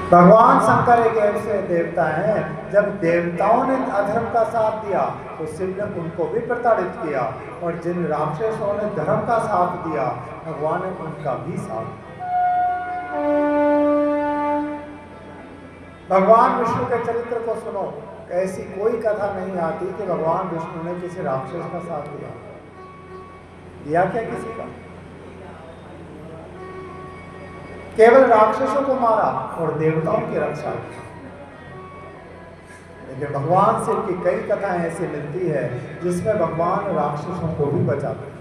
भगवान शंकर एक ऐसे देवता हैं, जब देवताओं ने अधर्म का साथ दिया तो शिव ने उनको भी प्रताड़ित किया, और जिन राक्षसों ने धर्म का साथ दिया भगवान ने उनका भी साथ दिया। भगवान विष्णु के चरित्र को सुनो, ऐसी कोई कथा नहीं आती कि भगवान विष्णु ने किसी राक्षस का साथ दिया क्या किसी का? केवल राक्षसों को मारा और देवताओं की रक्षा की। लेकिन भगवान शिव की कई कथाएं ऐसी मिलती है जिसमें भगवान राक्षसों को भी बचाते हैं।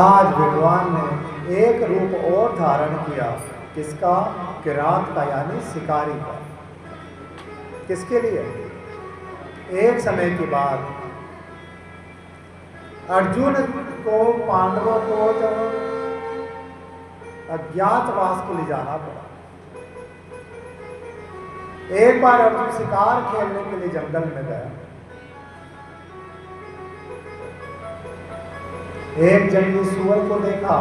आज भगवान ने एक रूप और धारण किया, किसका? किरात का, यानी शिकारी का। किसके लिए? एक समय की बात, अर्जुन को, पांडवों को जब अज्ञातवास के लिए जाना पड़ा। एक बार अर्जुन शिकार खेलने के लिए जंगल में गया। एक जंगली सूअर को देखा,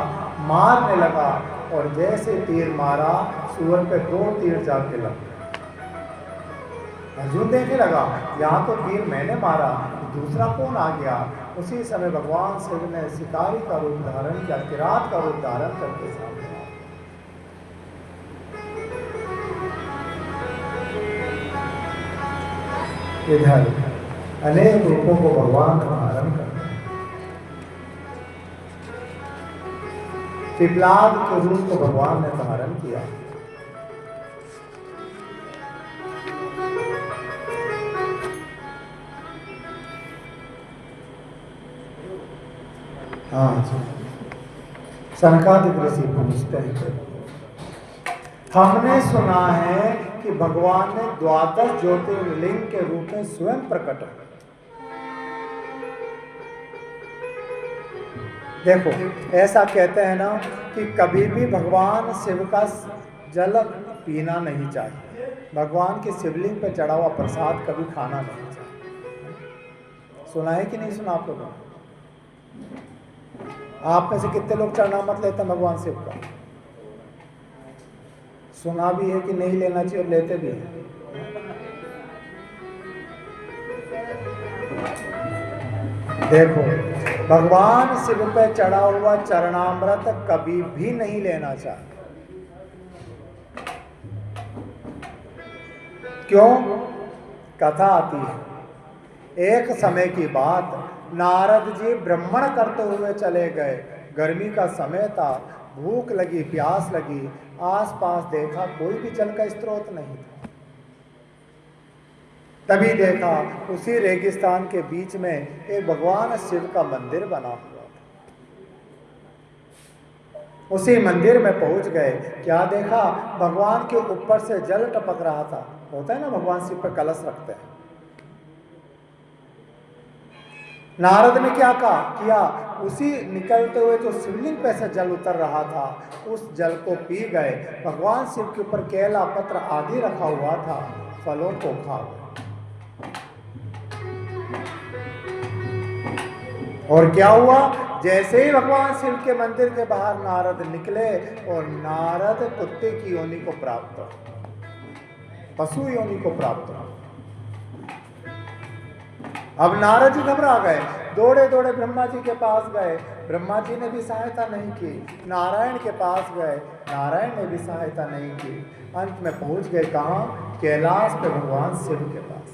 मारने लगा, और जैसे तीर मारा सूअर पे 2 तीर जाके लग गए। अर्जुन देखने लगा, यहाँ तो तीर मैंने मारा, दूसरा कौन आ गया? उसी समय भगवान शिव ने शिकारी का रूप धारण किया, किरात का रूप धारण करके सामने आया। इधर अनेक रूपों को भगवान धारण करते हैं। पिपलाद के रूप को भगवान ने धारण किया। हाँ जी, सनकादिक ऋषि पूछते हैं, हमने सुना है कि भगवान ने 12 ज्योतिर्लिंग के रूप में स्वयं प्रकट हुए। देखो, ऐसा कहते हैं ना कि कभी भी भगवान शिव का जल पीना नहीं चाहिए, भगवान के शिवलिंग पर चढ़ा हुआ प्रसाद कभी खाना नहीं चाहिए। सुना है कि नहीं सुना आप लोगों ने? आप में से कितने लोग चरणामत लेते हैं भगवान शिव का? सुना भी है कि नहीं लेना चाहिए, और लेते भी हैं? देखो, भगवान शिव पे चढ़ा हुआ चरणामृत कभी भी नहीं लेना चाहिए। क्यों? कथा आती है, एक समय की बात, नारद जी भ्रमण करते हुए चले गए। गर्मी का समय था, भूख लगी, प्यास लगी, आसपास देखा कोई भी जल का स्रोत नहीं था। तभी देखा उसी रेगिस्तान के बीच में एक भगवान शिव का मंदिर बना हुआ था। उसी मंदिर में पहुंच गए, क्या देखा? भगवान के ऊपर से जल टपक रहा था। होता है ना, भगवान शिव पर कलश रखते हैं। नारद ने क्या किया? उसी निकलते हुए जो शिवलिंग पे से जल उतर रहा था, उस जल को पी गए। भगवान शिव के ऊपर केला पत्र आदि रखा हुआ था, फलों को खा गए। और क्या हुआ? जैसे ही भगवान शिव के मंदिर के बाहर नारद निकले, और नारद कुत्ते की योनि को प्राप्त हो, पशु योनि को प्राप्त हो। अब नारद जी घबरा गए, दौड़े दौड़े ब्रह्मा जी के पास गए। ब्रह्मा जी ने भी सहायता नहीं की। नारायण के पास गए, नारायण ने भी सहायता नहीं की। अंत में पहुंच गए कहाँ? कैलाश पे, भगवान शिव के पास।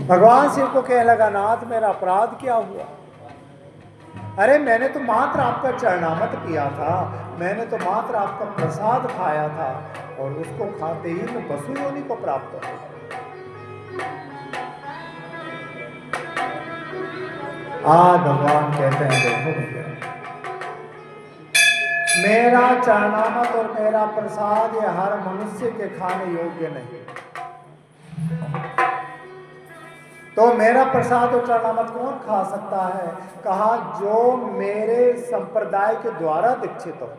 भगवान शिव को कहने लगा, नाथ मेरा अपराध क्या हुआ? अरे मैंने तो मात्र आपका चरणामृत पिया था, मैंने तो मात्र आपका प्रसाद खाया था, और उसको खाते ही मैं पशु योनि को प्राप्त हो। आज भगवान कहते हैं, देखो भैया, मेरा चरणामृत और मेरा प्रसाद ये हर मनुष्य के खाने योग्य नहीं। तो मेरा प्रसाद और चरणामृत कौन खा सकता है? कहा, जो मेरे संप्रदाय के द्वारा दीक्षित हो,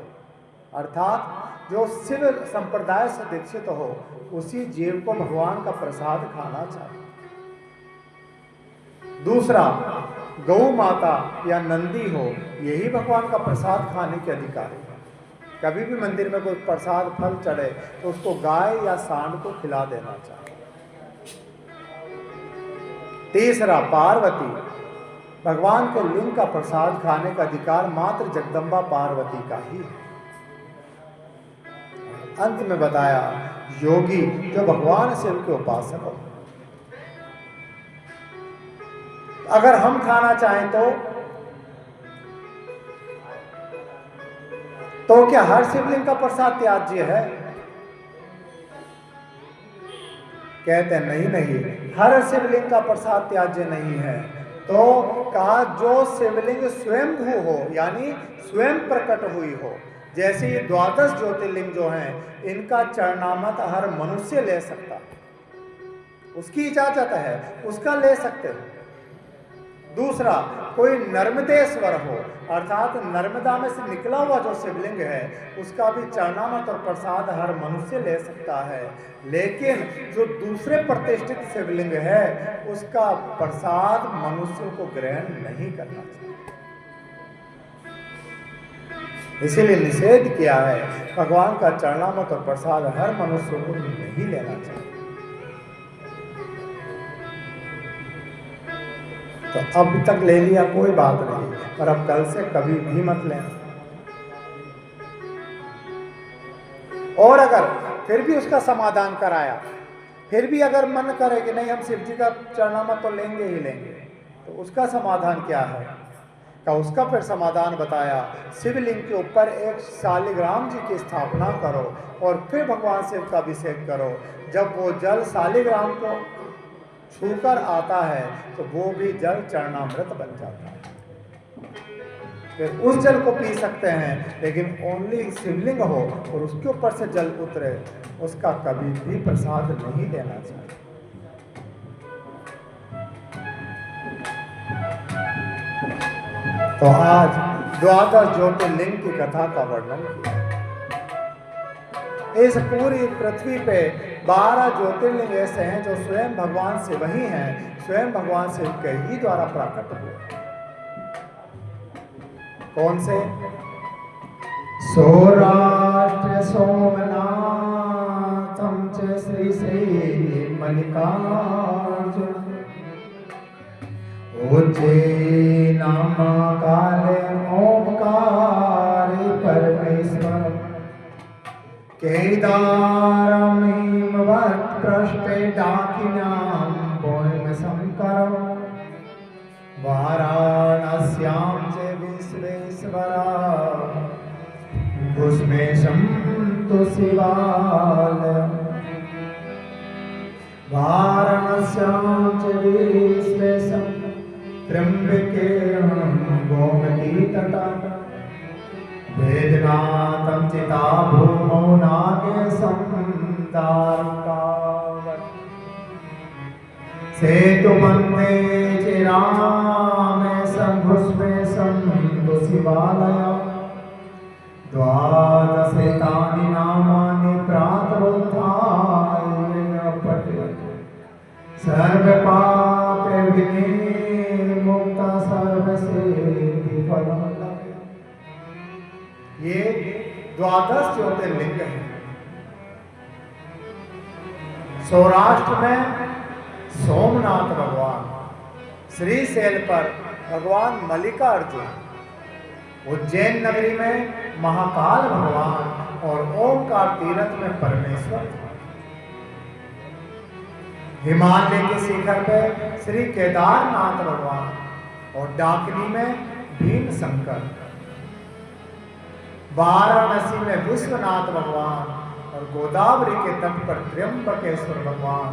अर्थात जो शिव संप्रदाय से दीक्षित हो, उसी जीव को भगवान का प्रसाद खाना चाहिए। दूसरा, गौ माता या नंदी हो, यही भगवान का प्रसाद खाने के अधिकारी है। कभी भी मंदिर में कोई प्रसाद फल चढ़े तो उसको गाय या सांड को खिला देना चाहिए। तीसरा, पार्वती, भगवान के लिंग का प्रसाद खाने का अधिकार मात्र जगदम्बा पार्वती का ही है। अंत में बताया, योगी जो भगवान शिव के उपासक हो, अगर हम खाना चाहें तो क्या हर शिवलिंग का प्रसाद त्याज्य है? कहते नहीं, नहीं, हर शिवलिंग का प्रसाद त्याज्य नहीं है। तो कहा जो शिवलिंग स्वयंभू हो, यानी स्वयं प्रकट हुई हो, जैसे ये 12 ज्योतिर्लिंग जो हैं, इनका चरणामत हर मनुष्य ले सकता है, उसकी इजाजत है, उसका ले सकते हैं। दूसरा, कोई नर्मदेश्वर हो, अर्थात नर्मदा में से निकला हुआ जो शिवलिंग है, उसका भी चरणामत और प्रसाद हर मनुष्य ले सकता है। लेकिन जो दूसरे प्रतिष्ठित शिवलिंग है, उसका प्रसाद मनुष्यों को ग्रहण नहीं करना चाहिए। इसीलिए निषेध किया है, भगवान का चरणामत और प्रसाद हर मनुष्य को नहीं लेना चाहिए। तो अब तक ले लिया कोई बात नहीं, पर अब कल से कभी भी मत लेना। और अगर फिर भी उसका समाधान कराया, फिर भी अगर मन करे कि नहीं हम शिव जी का चरणामत तो लेंगे ही लेंगे, तो उसका समाधान क्या है? का उसका फिर समाधान बताया, शिवलिंग के ऊपर एक शालिग्राम जी की स्थापना करो और फिर भगवान शिव का अभिषेक करो। जब वो जल शालिग्राम को छूकर आता है तो वो भी जल चरणामृत बन जाता है। फिर उस जल को पी सकते हैं, लेकिन ओनली शिवलिंग हो और उसके ऊपर से जल उतरे, उसका कभी भी प्रसाद नहीं लेना चाहिए। तो आज 12 ज्योतिर्लिंग की कथा का वर्णन किया। इस पूरी पृथ्वी पे 12 ज्योतिर्लिंग ऐसे हैं जो स्वयं भगवान शिव ही हैं, स्वयं भगवान शिव के ही द्वारा प्रकट हुए। कौन से? सौराष्ट्र सोमनाथम च श्री श्री मल्लिकार्जुन, उज्जैन महाकाले ओंकार परमेश्वर, केदारमीमवत् पृष्ठे डाकिन्यां भौम शंकरं, वाराणस्यां च विश्वेश्वरा, भुस्मेशं तु शिवालयम्, वाराणस्यां च विश्वेशं त्र्यंबकेयं गोमतीतटं, वेदनाथं चिता भूमौ नागेशं दारुकावत्, सेतुबन्धे चिरामेशं भुस्मेशं तु शिवालयम्, द्वादशैतानि नामानि प्रातरुत्थाय पठेत्, सर्वपापे विनिर्मुक्ता सर्वसिद्धिफलम्। ये 12 ज्योतिर्लिंग हैं। सौराष्ट्र में सोमनाथ भगवान, श्रीशैल पर भगवान मल्लिकार्जुन, उज्जैन नगरी में महाकाल भगवान और ओंकार तीर्थ में परमेश्वर, हिमालय के शिखर पे श्री केदारनाथ भगवान और डाकिनी में भीम शंकर, वाराणसी में विश्वनाथ भगवान और गोदावरी के तट पर त्र्यंबकेश्वर भगवान,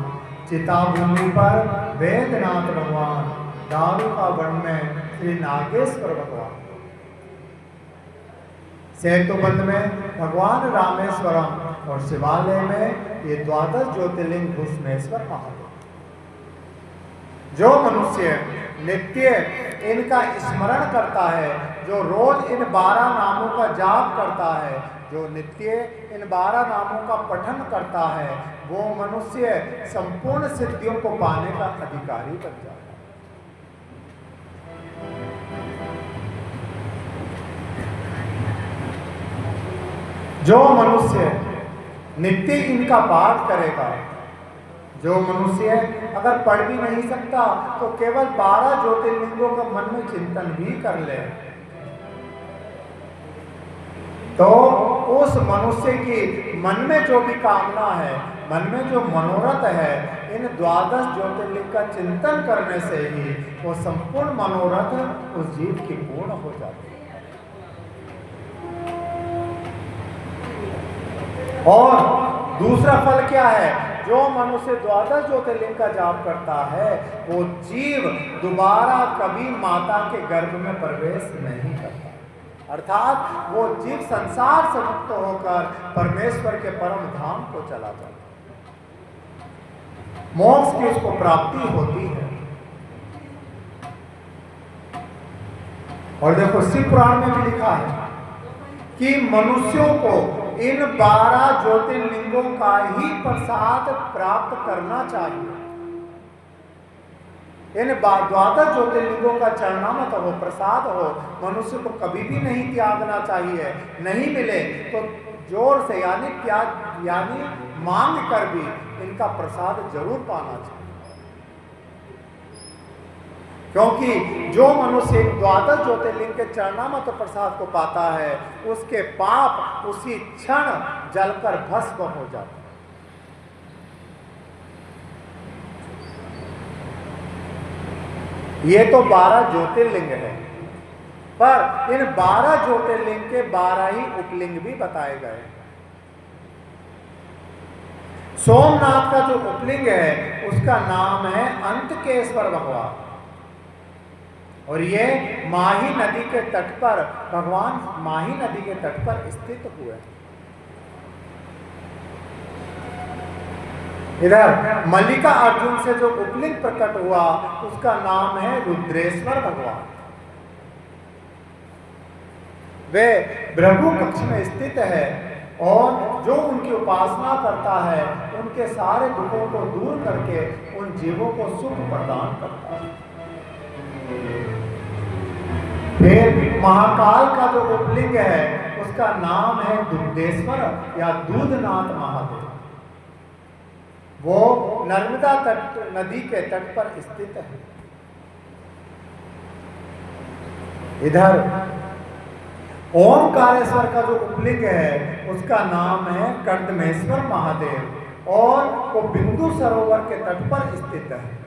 चिताभूमि पर वेदनाथ भगवान, दारुका वन में श्री नागेश्वर भगवान, सेतुबंध में भगवान रामेश्वरम और शिवालय में ये 12 ज्योतिर्लिंग भुस्मेश्वर महादेव। जो मनुष्य नित्य इनका स्मरण करता है, जो रोज इन 12 नामों का जाप करता है, जो नित्य इन 12 नामों का पठन करता है, वो मनुष्य संपूर्ण सिद्धियों को पाने का अधिकारी बन जाता है। जो मनुष्य नित्य इनका पाठ करेगा, जो मनुष्य अगर पढ़ भी नहीं सकता तो केवल 12 ज्योतिर्लिंगों का मन में चिंतन भी कर ले, तो उस मनुष्य की मन में जो भी कामना है, मन में जो मनोरथ है, इन 12 ज्योतिर्लिंग का चिंतन करने से ही वो संपूर्ण मनोरथ उस जीव की पूर्ण हो जाती है। और दूसरा फल क्या है? जो मनुष्य 12 ज्योतिर्लिंग का जाप करता है वो जीव दोबारा कभी माता के गर्भ में प्रवेश नहीं करता, अर्थात वो जीव संसार से मुक्त होकर परमेश्वर के परम धाम को चला जाता है, मोक्ष की उसको प्राप्ति होती है। और देखो शिव पुराण में भी लिखा है कि मनुष्यों को इन 12 ज्योतिर्लिंगों का ही प्रसाद प्राप्त करना चाहिए। इन 12 ज्योतिर्लिंगों का चरणामृत हो, प्रसाद हो, मनुष्य को कभी भी नहीं त्यागना चाहिए। नहीं मिले तो जोर से यानी मांग कर भी इनका प्रसाद जरूर पाना चाहिए, क्योंकि जो मनुष्य 12 ज्योतिर्लिंग के चरणामृत प्रसाद को पाता है उसके पाप उसी क्षण जलकर भस्म हो जाते हैं। ये तो 12 ज्योतिर्लिंग है, पर इन 12 ज्योतिर्लिंग के 12 ही उपलिंग भी बताए गए। सोमनाथ का जो उपलिंग है उसका नाम है अंतकेश्वर भगवान, और ये माही नदी के तट पर, भगवान माही नदी के तट पर स्थित हुए। इधर मल्लिका अर्जुन से जो उपलिंग प्रकट हुआ उसका नाम है रुद्रेश्वर भगवान। वे भृगु कक्ष में स्थित है और जो उनकी उपासना करता है उनके सारे दुखों को दूर करके उन जीवों को सुख प्रदान करता है। फिर महाकाल का जो उपलिंग है उसका नाम है दुग्धेश्वर या दूधनाथ महादेव। वो नर्मदा तट नदी के तट पर स्थित है। इधर ओमकारेश्वर का जो उपलिंग है उसका नाम है कर्दमेश्वर महादेव, और वो बिंदु सरोवर के तट पर स्थित है।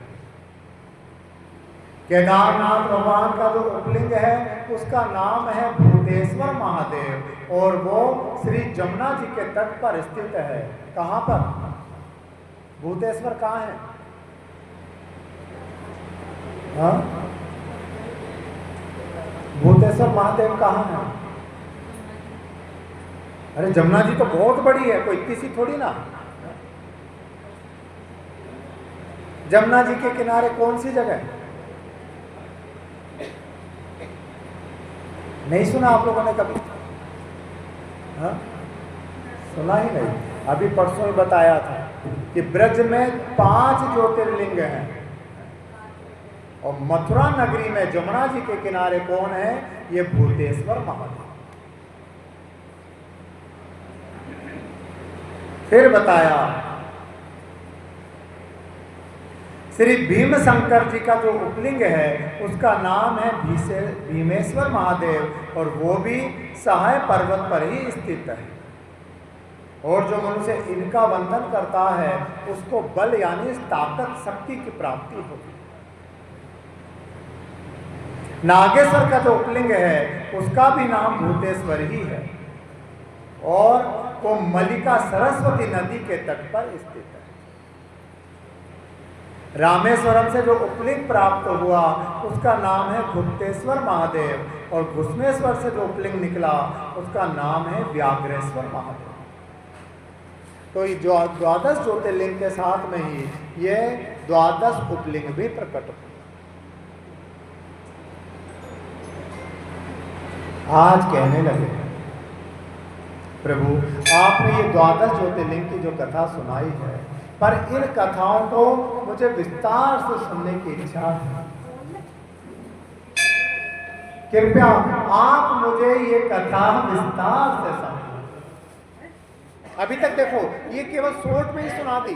केदारनाथ भगवान का जो उपलिंग है उसका नाम है भूतेश्वर महादेव, और वो श्री जमुना जी के तट पर स्थित है। कहाँ पर? भूतेश्वर कहाँ है? हाँ, भूतेश्वर महादेव कहाँ है? अरे जमुना जी तो बहुत बड़ी है, कोई इतनी सी थोड़ी ना। जमुना जी के किनारे कौन सी जगह है? नहीं सुना आप लोगों ने कभी? हाँ, सुना ही नहीं। अभी परसों ही बताया था कि ब्रज में 5 ज्योतिर्लिंग हैं, और मथुरा नगरी में जमुना जी के किनारे कौन है? ये भूतेश्वर महादेव। फिर बताया श्री भीम शंकर जी का जो उपलिंग है उसका नाम है भीमेश्वर महादेव, और वो भी सहाय पर्वत पर ही स्थित है। और जो मनुष्य इनका वंदन करता है उसको बल यानी ताकत शक्ति की प्राप्ति होती है। नागेश्वर का जो उपलिंग है उसका भी नाम भूतेश्वर ही है, और वो मल्लिका सरस्वती नदी के तट पर स्थित है। रामेश्वरम से जो उपलिंग प्राप्त हुआ उसका नाम है गुप्तेश्वर महादेव, और घुस्मेश्वर से जो उपलिंग निकला उसका नाम है व्याघ्रेश्वर महादेव। तो ये 12 ज्योतिर्लिंग के साथ में ही ये 12 उपलिंग भी प्रकट हुए। आज कहने लगे प्रभु आपने ये 12 ज्योतिर्लिंग की जो कथा सुनाई है, पर इन कथाओं को मुझे विस्तार से सुनने की इच्छा है। कृपया आप मुझे ये कथा विस्तार से समझाएं। अभी तक देखो ये केवल शॉर्ट में ही सुना दी,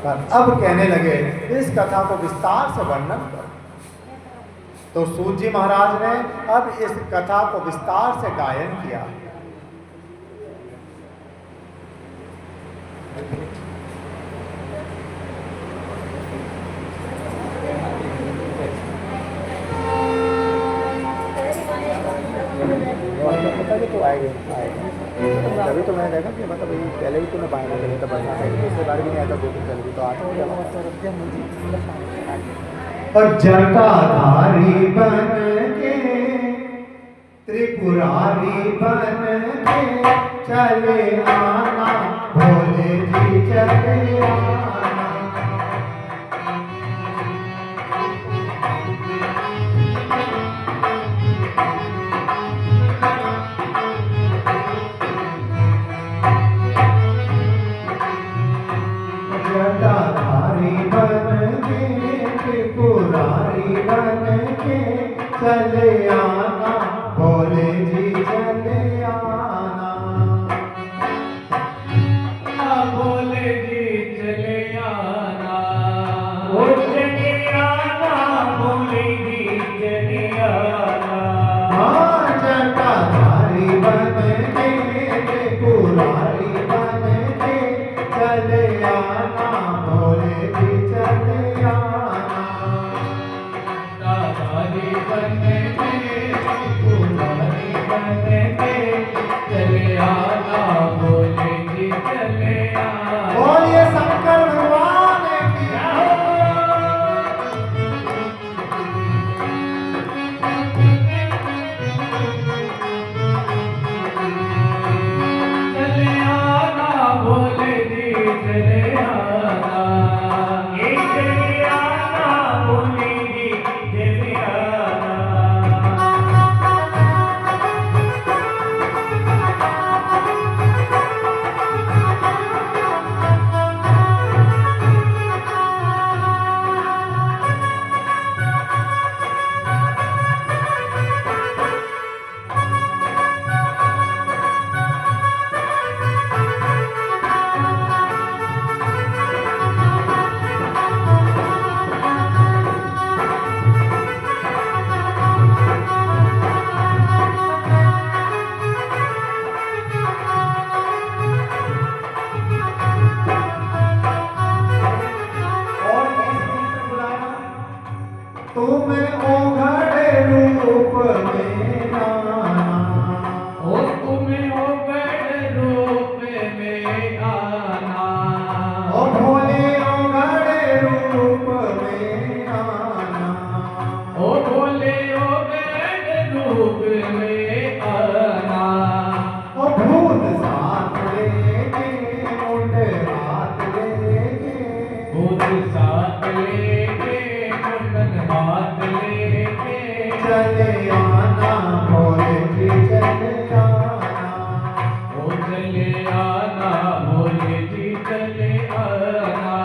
पर अब कहने लगे इस कथा को विस्तार से वर्णन करो। तो सूत जी महाराज ने अब इस कथा को विस्तार से गायन किया। तो आएंगे तभी तो मैंने देखा कि मतलब पहले ही तो मैं बाहर निकले तो बचा है, दूसरी बार भी नहीं आता, 2 दिन चल तो आता और जटाधारी बन के त्रिपुरारी बन के चले आना, भोले जी चले आना। जटाधारी बन के त्रिपुरारी बन के चले आना, भोले जी चले आना। भोले जी चले आना, ओ चले आना, भोले जी चले आना। हाँ जटाधारी बन के त्रिपुरारी बन के चले आना, भोले जी चले आना। जटाधारी बन के त्रिपुरारी बन के चले आना, भोले जी चले आना। बोलिए शंकर भगवान की। चले आना, भोले जी चले आना। ये चले आना, भोले जी चले आना। तुम ओघड़ रूप में आना, ओ तुम्हें ओघड़ रूप में आना। ओ भोले ओघड़ रूप में आना। ओ भोले ओघड़ रूप में आना। ओ भूत साथ लेके मुंड हाथ लेके, भूत साथ लेके मुंडन हाथ लेके चले आना, भोले जी चले आना। ओ चले आना, भोले जी चले आना।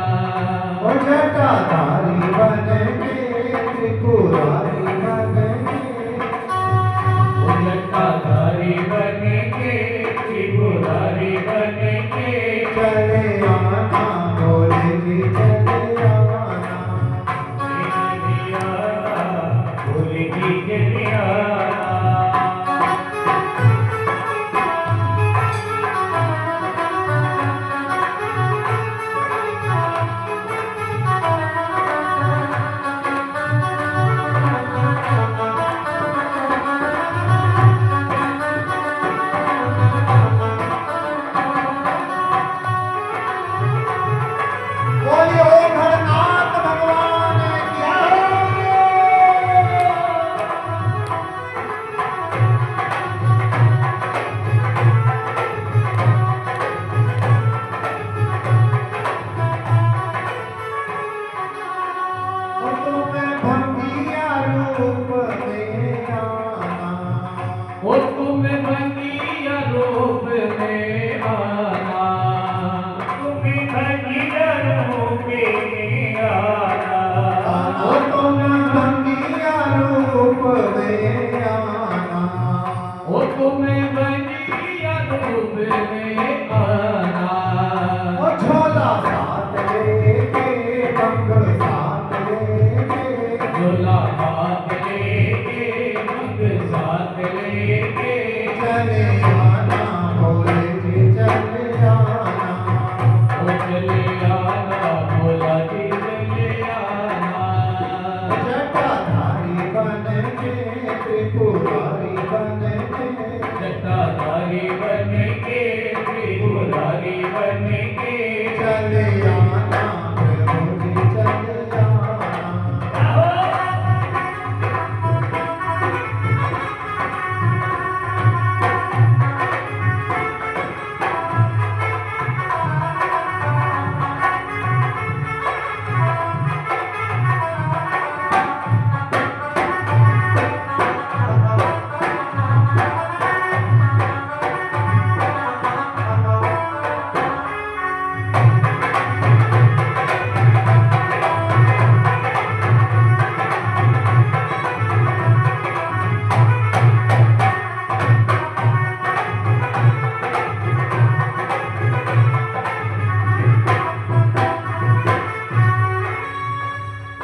ओ जटाधारी बन के त्रिपुरारी बन के, ओ जटाधारी बन के त्रिपुरारी बन के चले आना, भोले जी चले आना। चले आना, भोले जी चले आना। बोलिए ओम हर नाम बन के चले आना प्रभु जी चले आना।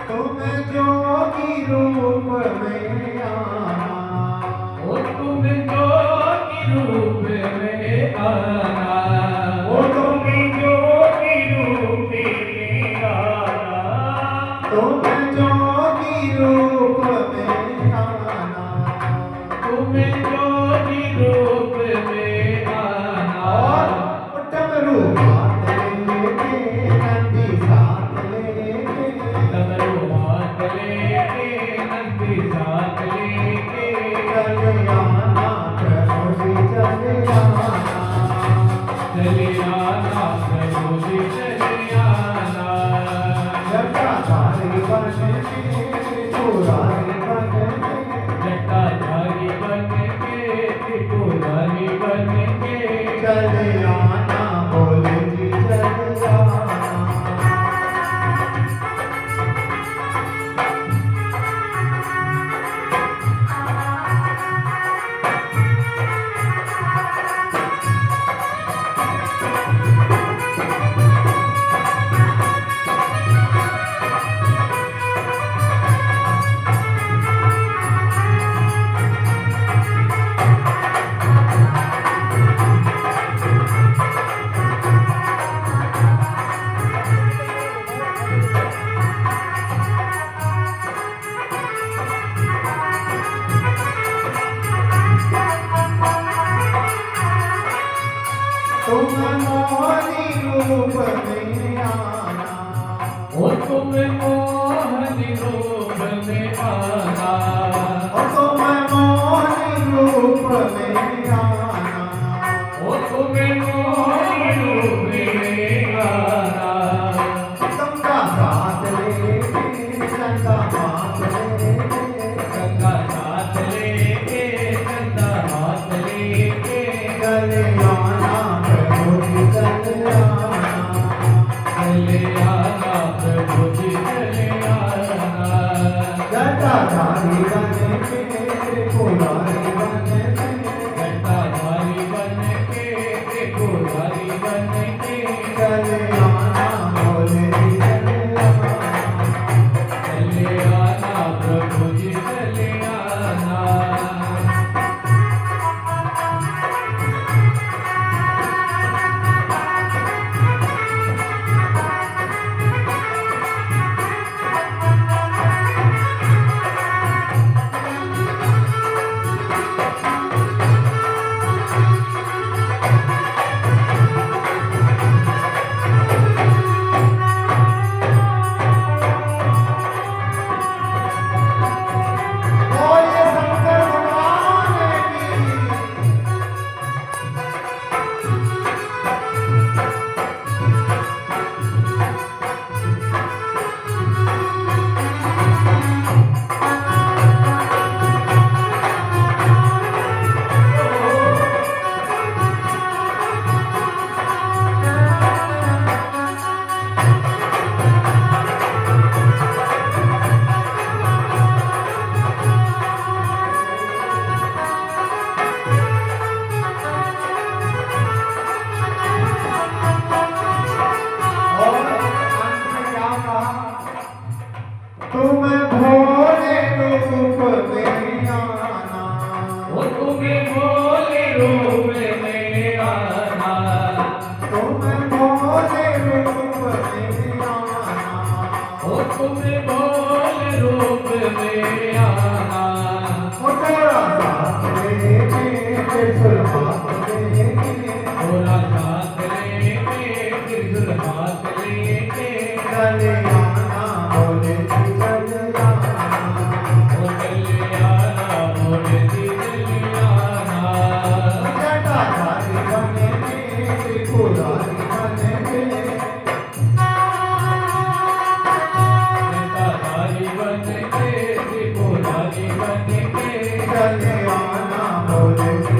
तुम जोगी रूप में आना, ओ तुम जोगी रूप में आना, ओ तुम जोगी रूप में आना, तुम जोगी रूप में आना, तुम जोगी रूप में आना। और डमरू हाथ लेके नंदी साथ लेके, डमरू हाथ लेके नंदी साथ लेके चले आना प्रभु जी चले आना। चले आना प्रभु जी चले आना। जटाधारी बन के त्रिपुरारी बन के, जटाधारी बन के त्रिपुरारी बन के चले आना बोले जी चले आना। तुम मोहनी रूप में आना, ओ तुम मोहनी रूप में आना, ओ तुम मोहनी रूप में आना, ओ तुम मोहनी रूप में आना। गंगा साथ लेके गंगा हाथ लेके, गंगा साथ लेके गंगा हाथ लेके चले आना प्रभु जी चले आना। चले आना प्रभु जी चले आना। जटाधारी बन के त्रिपुरारी बन के, जटाधारी बन के त्रिपुरारी बन के चले आना बोले जी चले आना। चले आना प्रभु जी चले आना। बोलिए शंकर भगवान की। और अंत में क्या कहा? तुम भोले रूप में आना, ओ तुम्हें भोले रूप में आना, तुम भोले रूप में आना, ओ तुम्हें भोले रूप में आना। ओ तेरा साथ लेके त्रिशूल हाथ लेके, थोड़ा साथ लेके त्रिशूल हाथ लेके चले आना बोले जी चले आना ओ चले आना मोरे जी चले आना जटाधारी बनेंगे त्रिपुरारी बनेंगे जटाधारी बनके त्रिपुरारी बनके चले आना बोले जी